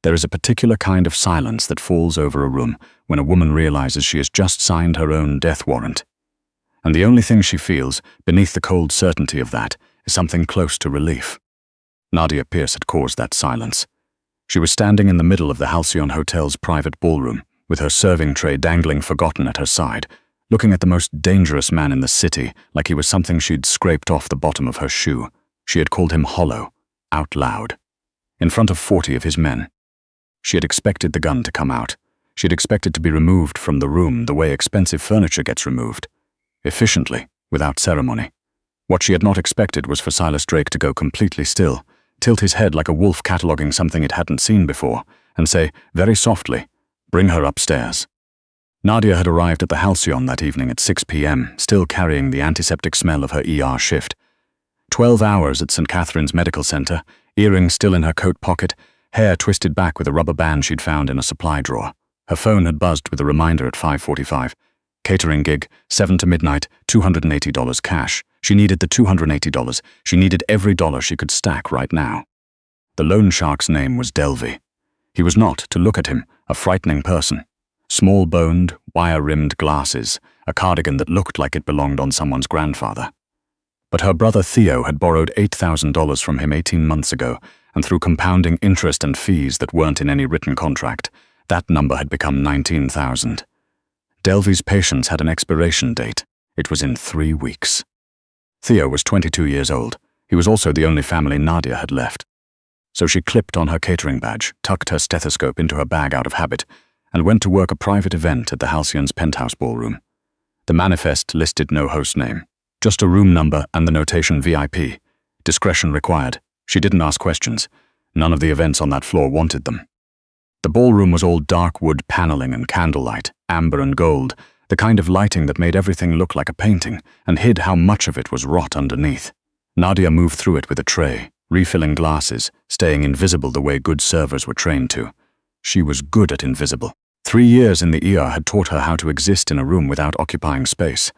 There is a particular kind of silence that falls over a room when a woman realizes she has just signed her own death warrant. And the only thing she feels, beneath the cold certainty of that, is something close to relief. Nadia Pierce had caused that silence. She was standing in the middle of the Halcyon Hotel's private ballroom, with her serving tray dangling forgotten at her side, looking at the most dangerous man in the city like he was something she'd scraped off the bottom of her shoe. She had called him hollow, out loud, in front of 40 of his men. She had expected the gun to come out. She had expected to be removed from the room the way expensive furniture gets removed, efficiently, without ceremony. What she had not expected was for Silas Drake to go completely still, tilt his head like a wolf cataloging something it hadn't seen before, and say, very softly, "Bring her upstairs." Nadia had arrived at the Halcyon that evening at 6 p.m., still carrying the antiseptic smell of her ER shift. 12 hours at St. Catherine's Medical Center, earrings still in her coat pocket, hair twisted back with a rubber band she'd found in a supply drawer. Her phone had buzzed with a reminder at 5:45. Catering gig, 7 to midnight, $280 cash. She needed the $280. She needed every dollar she could stack right now. The loan shark's name was Delvey. He was not, to look at him, a frightening person. Small-boned, wire-rimmed glasses, a cardigan that looked like it belonged on someone's grandfather. But her brother Theo had borrowed $8,000 from him 18 months ago, and through compounding interest and fees that weren't in any written contract, that number had become $19,000. Delvey's patience had an expiration date. It was in 3 weeks. Theo was 22 years old. He was also the only family Nadia had left. So she clipped on her catering badge, tucked her stethoscope into her bag out of habit, and went to work a private event at the Halcyon's penthouse ballroom. The manifest listed no host name, just a room number and the notation VIP. Discretion required. She didn't ask questions. None of the events on that floor wanted them. The ballroom was all dark wood paneling and candlelight, amber and gold, the kind of lighting that made everything look like a painting and hid how much of it was rot underneath. Nadia moved through it with a tray, refilling glasses, staying invisible the way good servers were trained to. She was good at invisible. 3 years in the ER had taught her how to exist in a room without occupying space,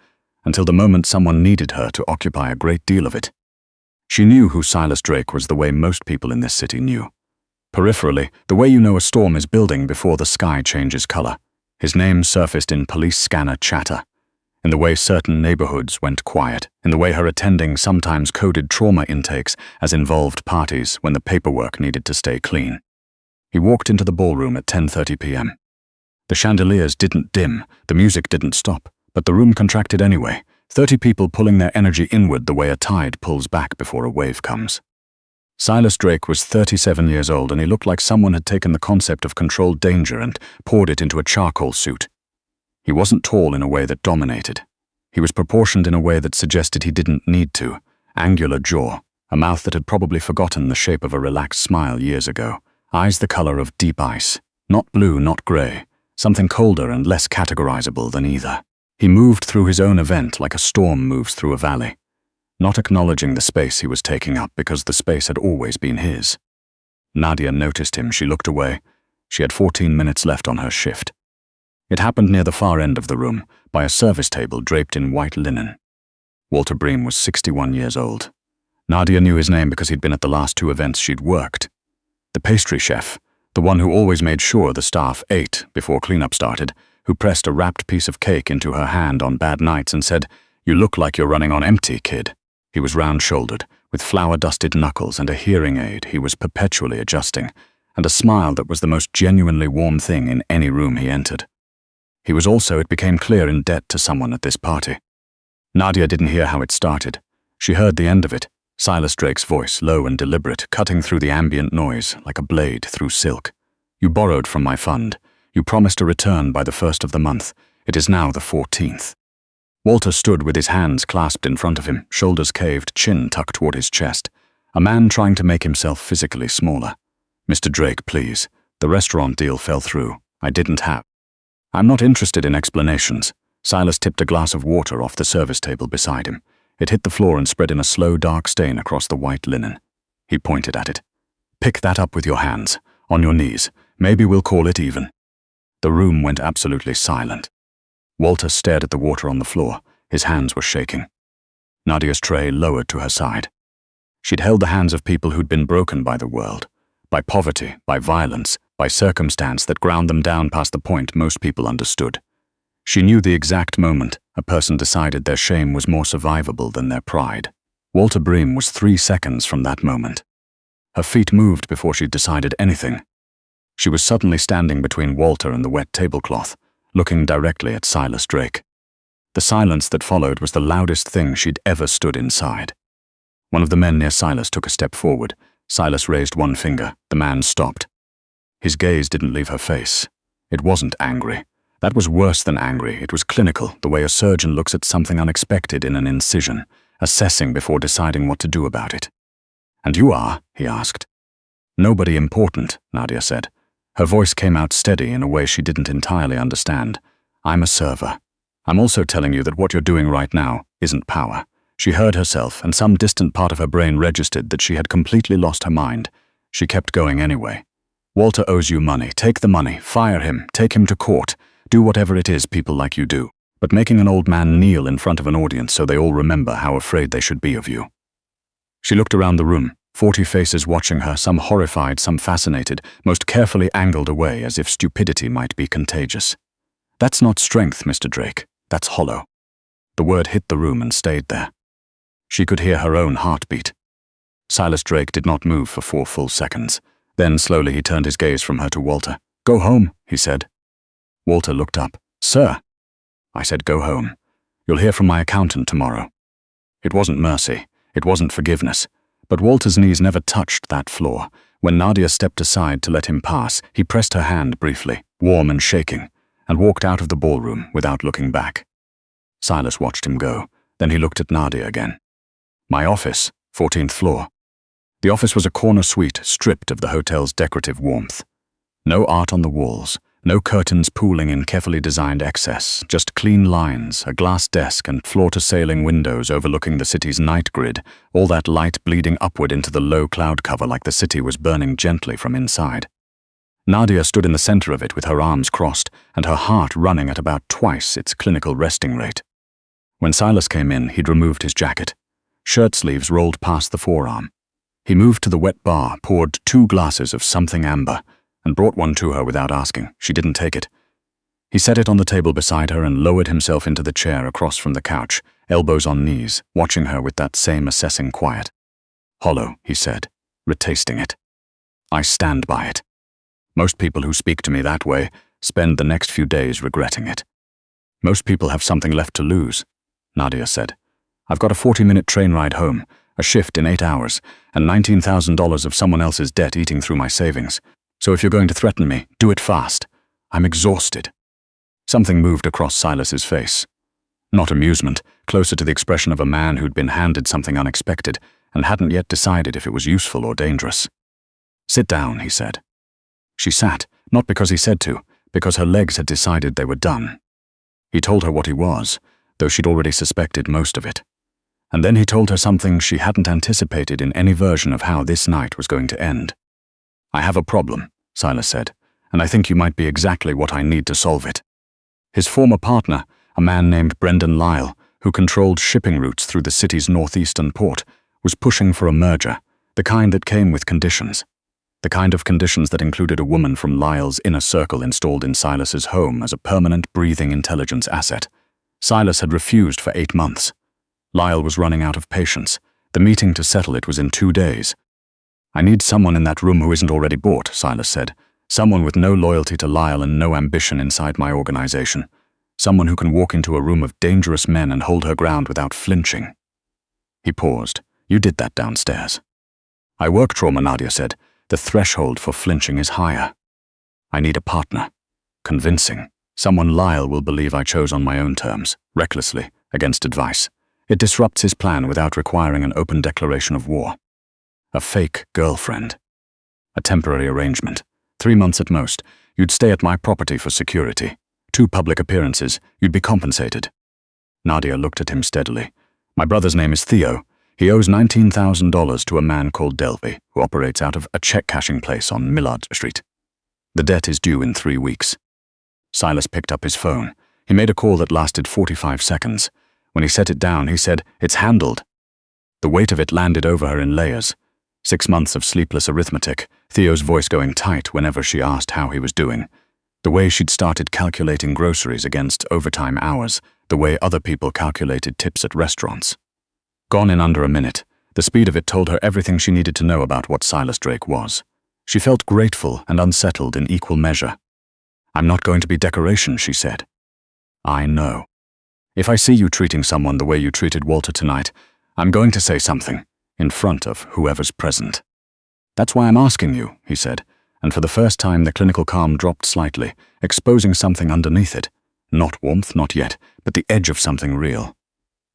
until the moment someone needed her to occupy a great deal of it. She knew who Silas Drake was the way most people in this city knew. Peripherally, the way you know a storm is building before the sky changes color. His name surfaced in police scanner chatter, in the way certain neighborhoods went quiet, in the way her attending sometimes coded trauma intakes as involved parties when the paperwork needed to stay clean. He walked into the ballroom at 10:30 p.m. The chandeliers didn't dim, the music didn't stop, but the room contracted anyway, 30 people pulling their energy inward the way a tide pulls back before a wave comes. Silas Drake was 37 years old, and he looked like someone had taken the concept of controlled danger and poured it into a charcoal suit. He wasn't tall in a way that dominated. He was proportioned in a way that suggested he didn't need to. Angular jaw, a mouth that had probably forgotten the shape of a relaxed smile years ago, eyes the color of deep ice, not blue, not gray, something colder and less categorizable than either. He moved through his own event like a storm moves through a valley, not acknowledging the space he was taking up because the space had always been his. Nadia noticed him. She looked away. She had 14 minutes left on her shift. It happened near the far end of the room, by a service table draped in white linen. Walter Bream was 61 years old. Nadia knew his name because he'd been at the last 2 events she'd worked. The pastry chef, the one who always made sure the staff ate before cleanup started, who pressed a wrapped piece of cake into her hand on bad nights and said, "You look like you're running on empty, kid." He was round-shouldered, with flour-dusted knuckles and a hearing aid he was perpetually adjusting, and a smile that was the most genuinely warm thing in any room he entered. He was also, it became clear, in debt to someone at this party. Nadia didn't hear how it started. She heard the end of it, Silas Drake's voice, low and deliberate, cutting through the ambient noise like a blade through silk. "You borrowed from my fund. You promised a return by the 1st of the month. It is now the 14th. Walter stood with his hands clasped in front of him, shoulders caved, chin tucked toward his chest, a man trying to make himself physically smaller. "Mr. Drake, please. The restaurant deal fell through. I didn't have." "I'm not interested in explanations." Silas tipped a glass of water off the service table beside him. It hit the floor and spread in a slow, dark stain across the white linen. He pointed at it. "Pick that up with your hands, on your knees. Maybe we'll call it even." The room went absolutely silent. Walter stared at the water on the floor. His hands were shaking. Nadia's tray lowered to her side. She'd held the hands of people who'd been broken by the world, by poverty, by violence, by circumstance that ground them down past the point most people understood. She knew the exact moment a person decided their shame was more survivable than their pride. Walter Bream was 3 seconds from that moment. Her feet moved before she'd decided anything. She was suddenly standing between Walter and the wet tablecloth, looking directly at Silas Drake. The silence that followed was the loudest thing she'd ever stood inside. One of the men near Silas took a step forward. Silas raised one finger. The man stopped. His gaze didn't leave her face. It wasn't angry. That was worse than angry. It was clinical, the way a surgeon looks at something unexpected in an incision, assessing before deciding what to do about it. "And you are?" he asked. "Nobody important," Nadia said. Her voice came out steady in a way she didn't entirely understand. "I'm a server. I'm also telling you that what you're doing right now isn't power." She heard herself, and some distant part of her brain registered that she had completely lost her mind. She kept going anyway. "Walter owes you money. Take the money. Fire him. Take him to court. Do whatever it is people like you do. But making an old man kneel in front of an audience so they all remember how afraid they should be of you." She looked around the room, 40 faces watching her, some horrified, some fascinated, most carefully angled away as if stupidity might be contagious. "That's not strength, Mr. Drake. That's hollow." The word hit the room and stayed there. She could hear her own heartbeat. Silas Drake did not move for 4 full seconds. Then slowly he turned his gaze from her to Walter. "Go home," he said. Walter looked up. "Sir." "I said go home. You'll hear from my accountant tomorrow." It wasn't mercy. It wasn't forgiveness. But Walter's knees never touched that floor. When Nadia stepped aside to let him pass, he pressed her hand briefly, warm and shaking, and walked out of the ballroom without looking back. Silas watched him go. Then he looked at Nadia again. "My office, 14th floor." The office was a corner suite stripped of the hotel's decorative warmth. No art on the walls, no curtains pooling in carefully designed excess, just clean lines, a glass desk and floor-to-ceiling windows overlooking the city's night grid, all that light bleeding upward into the low cloud cover like the city was burning gently from inside. Nadia stood in the center of it with her arms crossed and her heart running at about twice its clinical resting rate. When Silas came in, he'd removed his jacket. Shirt sleeves rolled past the forearm. He moved to the wet bar, poured 2 glasses of something amber, and brought one to her without asking. She didn't take it. He set it on the table beside her and lowered himself into the chair across from the couch, elbows on knees, watching her with that same assessing quiet. "Hollow," he said, retasting it. "I stand by it. Most people who speak to me that way spend the next few days regretting it." "Most people have something left to lose," Nadia said. "I've got a 40-minute train ride home, a shift in 8 hours, and $19,000 of someone else's debt eating through my savings. So if you're going to threaten me, do it fast. I'm exhausted." Something moved across Silas's face. Not amusement, closer to the expression of a man who'd been handed something unexpected and hadn't yet decided if it was useful or dangerous. "Sit down," he said. She sat, not because he said to, because her legs had decided they were done. He told her what he was, though she'd already suspected most of it. And then he told her something she hadn't anticipated in any version of how this night was going to end. "I have a problem," Silas said, "and I think you might be exactly what I need to solve it." His former partner, a man named Brendan Lyle, who controlled shipping routes through the city's northeastern port, was pushing for a merger, the kind that came with conditions. The kind of conditions that included a woman from Lyle's inner circle installed in Silas's home as a permanent breathing intelligence asset. Silas had refused for 8 months. Lyle was running out of patience. The meeting to settle it was in 2 days. "I need someone in that room who isn't already bought," Silas said. "Someone with no loyalty to Lyle and no ambition inside my organization. Someone who can walk into a room of dangerous men and hold her ground without flinching." He paused. "You did that downstairs." "I work trauma," Nadia said. "The threshold for flinching is higher. I need a partner. Convincing. Someone Lyle will believe I chose on my own terms, recklessly, against advice. It disrupts his plan without requiring an open declaration of war. A fake girlfriend. A temporary arrangement. 3 months at most. You'd stay at my property for security. 2 public appearances. You'd be compensated." Nadia looked at him steadily. "My brother's name is Theo. He owes $19,000 to a man called Delvey, who operates out of a check-cashing place on Millard Street. The debt is due in 3 weeks." Silas picked up his phone. He made a call that lasted 45 seconds. When he set it down, he said, "It's handled." The weight of it landed over her in layers. 6 months of sleepless arithmetic, Theo's voice going tight whenever she asked how he was doing. The way she'd started calculating groceries against overtime hours, the way other people calculated tips at restaurants. Gone in under a minute, the speed of it told her everything she needed to know about what Silas Drake was. She felt grateful and unsettled in equal measure. "I'm not going to be decoration," she said. "I know. If I see you treating someone the way you treated Walter tonight, I'm going to say something, in front of whoever's present." "That's why I'm asking you," he said, and for the first time the clinical calm dropped slightly, exposing something underneath it. Not warmth, not yet, but the edge of something real.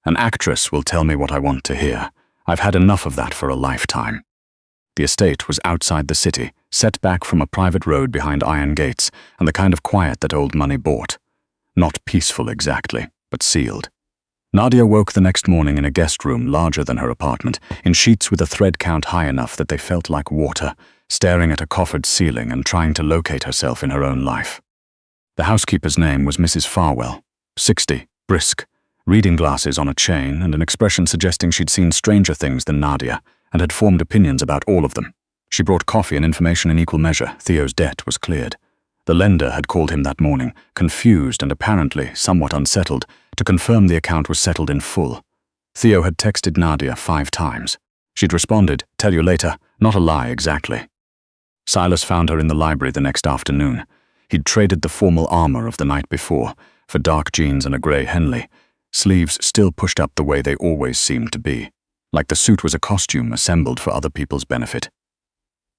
"An actress will tell me what I want to hear. I've had enough of that for a lifetime." The estate was outside the city, set back from a private road behind iron gates, and the kind of quiet that old money bought. Not peaceful exactly, but sealed. Nadia woke the next morning in a guest room larger than her apartment, in sheets with a thread count high enough that they felt like water, staring at a coffered ceiling and trying to locate herself in her own life. The housekeeper's name was Mrs. Farwell, 60, brisk, reading glasses on a chain and an expression suggesting she'd seen stranger things than Nadia and had formed opinions about all of them. She brought coffee and information in equal measure. Theo's debt was cleared. The lender had called him that morning, confused and apparently somewhat unsettled, to confirm the account was settled in full. Theo had texted Nadia 5 times. She'd responded, "Tell you later," not a lie exactly. Silas found her in the library the next afternoon. He'd traded the formal armor of the night before for dark jeans and a grey Henley, sleeves still pushed up the way they always seemed to be, like the suit was a costume assembled for other people's benefit.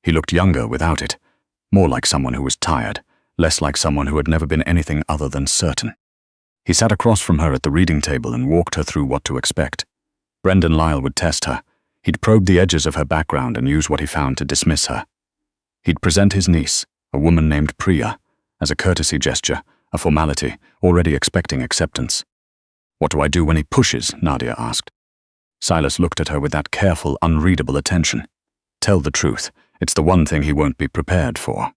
He looked younger without it, more like someone who was tired, less like someone who had never been anything other than certain. He sat across from her at the reading table and walked her through what to expect. Brendan Lyle would test her. He'd probe the edges of her background and use what he found to dismiss her. He'd present his niece, a woman named Priya, as a courtesy gesture, a formality, already expecting acceptance. "What do I do when he pushes?" Nadia asked. Silas looked at her with that careful, unreadable attention. Tell the truth. It's the one thing he won't be prepared for.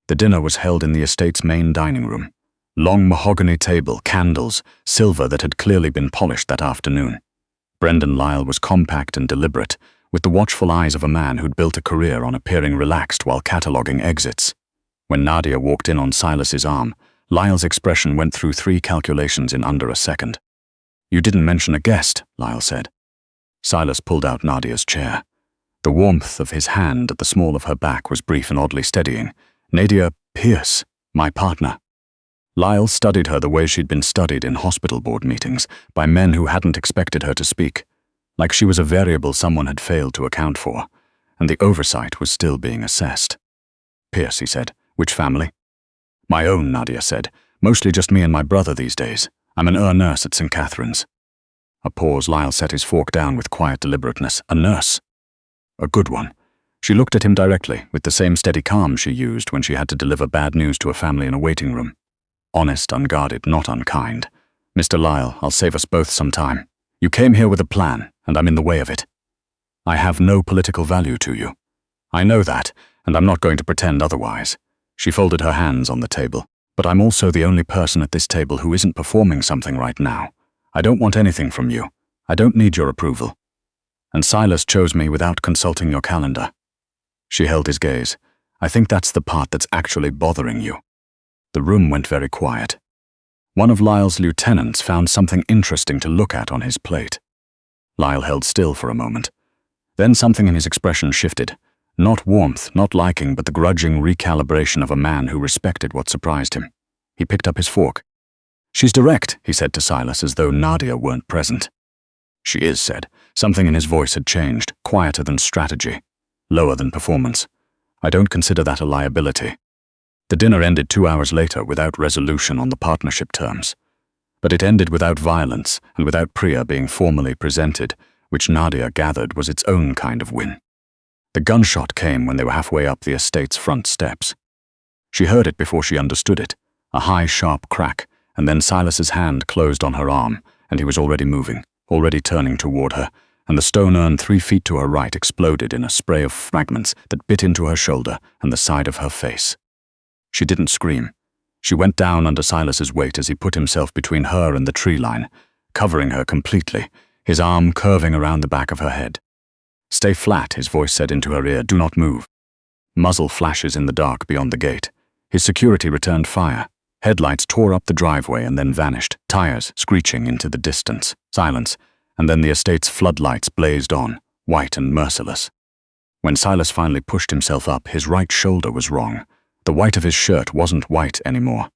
The dinner was held in the estate's main dining room. Long mahogany table, candles, silver that had clearly been polished that afternoon. Brendan Lyle was compact and deliberate, with the watchful eyes of a man who'd built a career on appearing relaxed while cataloguing exits. When Nadia walked in on Silas's arm, Lyle's expression went through 3 calculations in under a second. "You didn't mention a guest," Lyle said. Silas pulled out Nadia's chair. The warmth of his hand at the small of her back was brief and oddly steadying. "Nadia Pierce, my partner." Lyle studied her the way she'd been studied in hospital board meetings, by men who hadn't expected her to speak, like she was a variable someone had failed to account for, and the oversight was still being assessed. "Pierce," he said. "Which family?" "My own," Nadia said. "Mostly just me and my brother these days. I'm an nurse at St. Catherine's." A pause. Lyle set his fork down with quiet deliberateness. "A nurse?" "A good one." She looked at him directly, with the same steady calm she used when she had to deliver bad news to a family in a waiting room. Honest, unguarded, not unkind. "Mr. Lyle, I'll save us both some time. You came here with a plan, and I'm in the way of it. I have no political value to you. I know that, and I'm not going to pretend otherwise." She folded her hands on the table. "But I'm also the only person at this table who isn't performing something right now. I don't want anything from you. I don't need your approval. And Silas chose me without consulting your calendar." She held his gaze. "I think that's the part that's actually bothering you." The room went very quiet. One of Lyle's lieutenants found something interesting to look at on his plate. Lyle held still for a moment. Then something in his expression shifted. Not warmth, not liking, but the grudging recalibration of a man who respected what surprised him. He picked up his fork. "She's direct," he said to Silas, as though Nadia weren't present. "She is," said. Something in his voice had changed, quieter than strategy, lower than performance. "I don't consider that a liability." The dinner ended 2 hours later without resolution on the partnership terms. But it ended without violence and without Priya being formally presented, which Nadia gathered was its own kind of win. The gunshot came when they were halfway up the estate's front steps. She heard it before she understood it, a high, sharp crack, and then Silas's hand closed on her arm, and he was already moving, already turning toward her, and the stone urn 3 feet to her right exploded in a spray of fragments that bit into her shoulder and the side of her face. She didn't scream. She went down under Silas's weight as he put himself between her and the tree line, covering her completely, his arm curving around the back of her head. "Stay flat," his voice said into her ear. "Do not move." muzzle flashes in the dark beyond the gate. His security returned fire. Headlights tore up the driveway and then vanished, tires screeching into the distance. Silence, and then the estate's floodlights blazed on, white and merciless. When Silas finally pushed himself up, his right shoulder was wrong. The white of his shirt wasn't white anymore.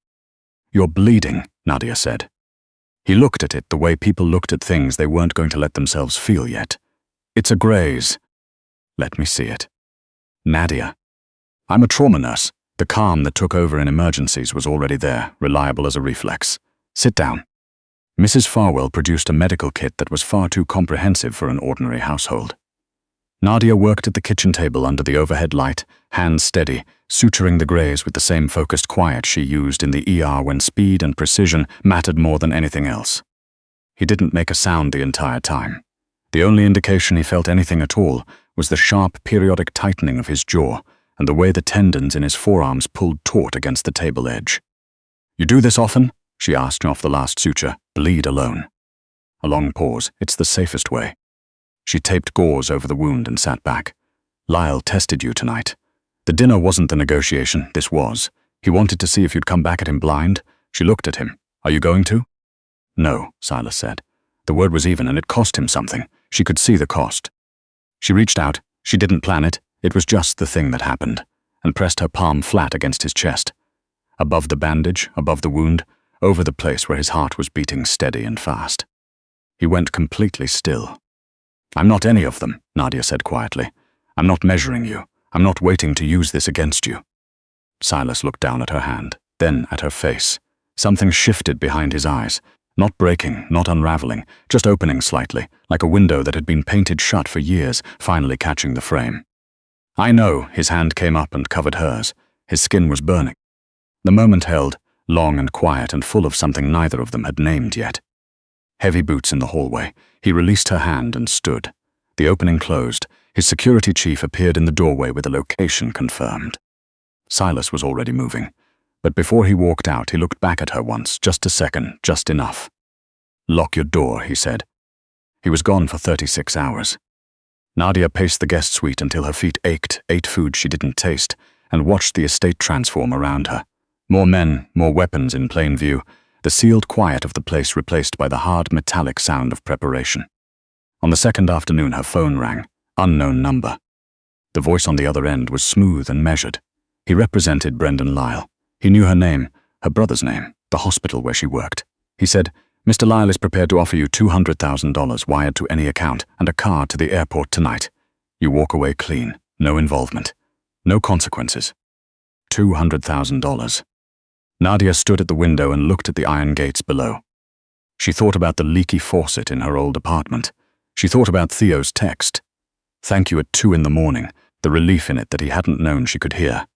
"You're bleeding," Nadia said. He looked at it the way people looked at things they weren't going to let themselves feel yet. "It's a graze." "Let me see it." "Nadia." "I'm a trauma nurse." The calm that took over in emergencies was already there, reliable as a reflex. "Sit down." Mrs. Farwell produced a medical kit that was far too comprehensive for an ordinary household. Nadia worked at the kitchen table under the overhead light, hands steady, suturing the graze with the same focused quiet she used in the ER when speed and precision mattered more than anything else. He didn't make a sound the entire time. The only indication he felt anything at all was the sharp, periodic tightening of his jaw and the way the tendons in his forearms pulled taut against the table edge. "You do this often?" she asked off the last suture. "Bleed alone." A long pause. "It's the safest way." She taped gauze over the wound and sat back. "Lyle tested you tonight. The dinner wasn't the negotiation, this was. He wanted to see if you'd come back at him blind." She looked at him. "Are you going to?" "No," Silas said. The word was even, and it cost him something. She could see the cost. She reached out. She didn't plan it. It was just the thing that happened, and pressed her palm flat against his chest. Above the bandage, above the wound, over the place where his heart was beating steady and fast. He went completely still. "I'm not any of them," Nadia said quietly. "I'm not measuring you. I'm not waiting to use this against you." Silas looked down at her hand, then at her face. Something shifted behind his eyes. Not breaking, not unraveling, just opening slightly, like a window that had been painted shut for years, finally catching the frame. "I know," his hand came up and covered hers. His skin was burning. The moment held, long and quiet and full of something neither of them had named yet. Heavy boots in the hallway. He released her hand and stood. The opening closed. His security chief appeared in the doorway with a location confirmed. Silas was already moving. But before he walked out, he looked back at her once, just a second, just enough. "Lock your door," he said. He was gone for 36 hours. Nadia paced the guest suite until her feet ached, ate food she didn't taste, and watched the estate transform around her. More men, more weapons in plain view, the sealed quiet of the place replaced by the hard metallic sound of preparation. On the second afternoon, her phone rang. Unknown number. The voice on the other end was smooth and measured. He represented Brendan Lyle. He knew her name, her brother's name, the hospital where she worked. He said, "Mr. Lyle is prepared to offer you $200,000 wired to any account and a car to the airport tonight. You walk away clean, no involvement, no consequences." $200,000. Nadia stood at the window and looked at the iron gates below. She thought about the leaky faucet in her old apartment. She thought about Theo's text. "Thank you at 2 a.m, the relief in it that he hadn't known she could hear.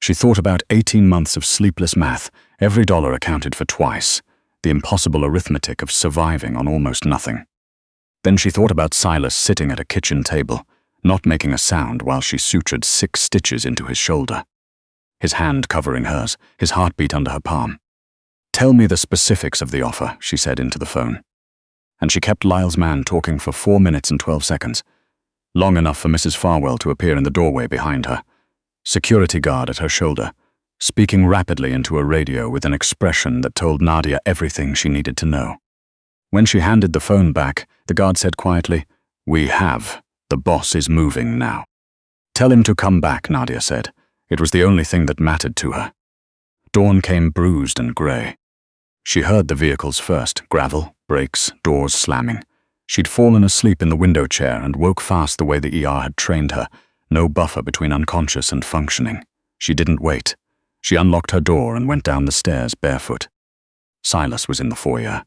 She thought about 18 months of sleepless math, every dollar accounted for twice, the impossible arithmetic of surviving on almost nothing. Then she thought about Silas sitting at a kitchen table, not making a sound while she sutured 6 stitches into his shoulder. His hand covering hers, his heartbeat under her palm. "Tell me the specifics of the offer," she said into the phone. And she kept Lyle's man talking for 4 minutes and 12 seconds, long enough for Mrs. Farwell to appear in the doorway behind her. Security guard at her shoulder, speaking rapidly into a radio with an expression that told Nadia everything she needed to know. When she handed the phone back, the guard said quietly, "We have. The boss is moving now." "Tell him to come back," Nadia said. It was the only thing that mattered to her. Dawn came bruised and grey. She heard the vehicles first, gravel, brakes, doors slamming. She'd fallen asleep in the window chair and woke fast the way the ER had trained her, no buffer between unconscious and functioning. She didn't wait. She unlocked her door and went down the stairs barefoot. Silas was in the foyer.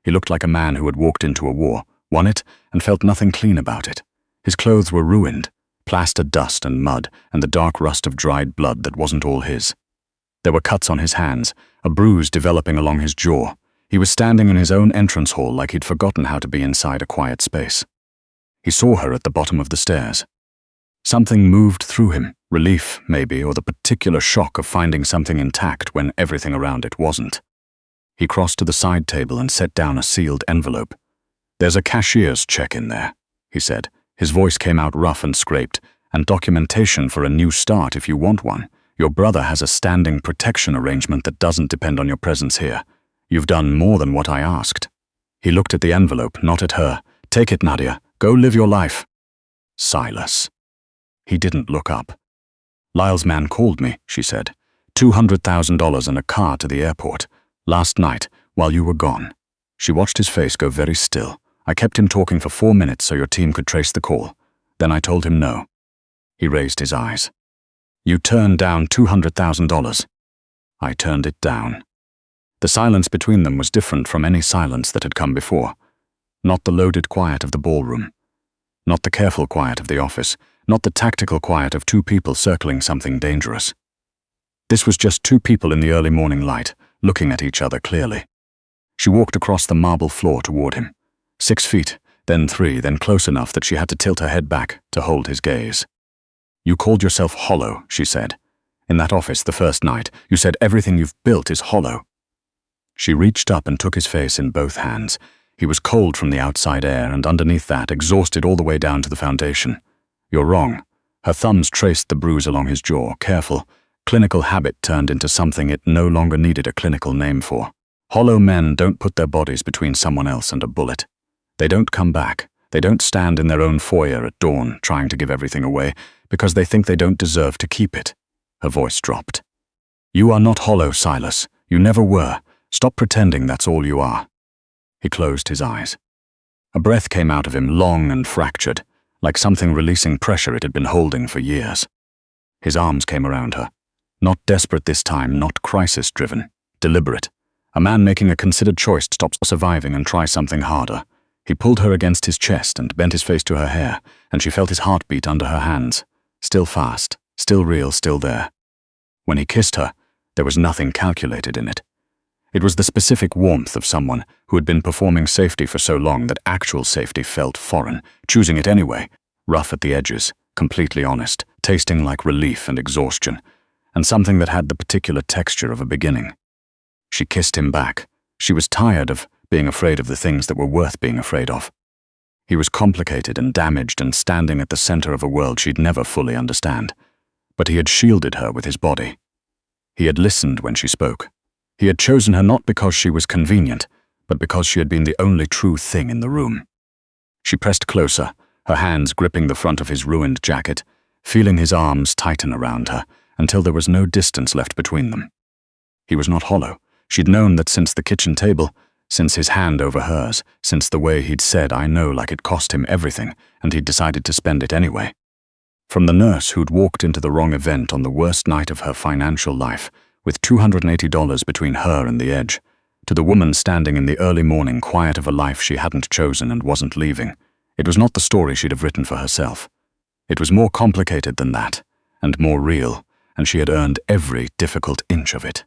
He looked like a man who had walked into a war, won it, and felt nothing clean about it. His clothes were ruined, plaster dust and mud, and the dark rust of dried blood that wasn't all his. There were cuts on his hands, a bruise developing along his jaw. He was standing in his own entrance hall like he'd forgotten how to be inside a quiet space. He saw her at the bottom of the stairs. Something moved through him, relief, maybe, or the particular shock of finding something intact when everything around it wasn't. He crossed to the side table and set down a sealed envelope. "There's a cashier's check in there," he said. His voice came out rough and scraped, And documentation for a new start if you want one. Your brother has a standing protection arrangement that doesn't depend on your presence here. You've done more than what I asked." He looked at the envelope, not at her. "Take it, Nadia. Go live your life." Silas. He didn't look up. "Lyle's man called me," she said. $200,000 and a car to the airport. Last night, while you were gone." She watched his face go very still. "I kept him talking for 4 minutes so your team could trace the call. Then I told him no." He raised his eyes. "You turned down $200,000. "I turned it down." The silence between them was different from any silence that had come before. Not the loaded quiet of the ballroom. Not the careful quiet of the office. Not the tactical quiet of two people circling something dangerous. This was just two people in the early morning light, looking at each other clearly. She walked across the marble floor toward him. 6 feet, then 3, then close enough that she had to tilt her head back to hold his gaze. "You called yourself hollow," she said. "In that office the first night, you said everything you've built is hollow." She reached up and took his face in both hands. He was cold from the outside air, and underneath that, exhausted all the way down to the foundation. "You're wrong." Her thumbs traced the bruise along his jaw, careful. Clinical habit turned into something it no longer needed a clinical name for. Hollow men don't put their bodies between someone else and a bullet. They don't come back. They don't stand in their own foyer at dawn, trying to give everything away, because they think they don't deserve to keep it. Her voice dropped. "You are not hollow, Silas. You never were. Stop pretending that's all you are." He closed his eyes. A breath came out of him, long and fractured, like something releasing pressure it had been holding for years. His arms came around her. Not desperate this time, not crisis-driven. Deliberate. A man making a considered choice to stop surviving and try something harder. He pulled her against his chest and bent his face to her hair, and she felt his heartbeat under her hands. Still fast, still real, still there. When he kissed her, there was nothing calculated in it. It was the specific warmth of someone who had been performing safety for so long that actual safety felt foreign, choosing it anyway, rough at the edges, completely honest, tasting like relief and exhaustion, and something that had the particular texture of a beginning. She kissed him back. She was tired of being afraid of the things that were worth being afraid of. He was complicated and damaged and standing at the center of a world she'd never fully understand. But he had shielded her with his body. He had listened when she spoke. He had chosen her not because she was convenient, but because she had been the only true thing in the room. She pressed closer, her hands gripping the front of his ruined jacket, feeling his arms tighten around her until there was no distance left between them. He was not hollow. She'd known that since the kitchen table, since his hand over hers, since the way he'd said "I know" like it cost him everything, and he'd decided to spend it anyway. From the nurse who'd walked into the wrong event on the worst night of her financial life, with $280 between her and the edge, to the woman standing in the early morning quiet of a life she hadn't chosen and wasn't leaving. It was not the story she'd have written for herself. It was more complicated than that, and more real, and she had earned every difficult inch of it.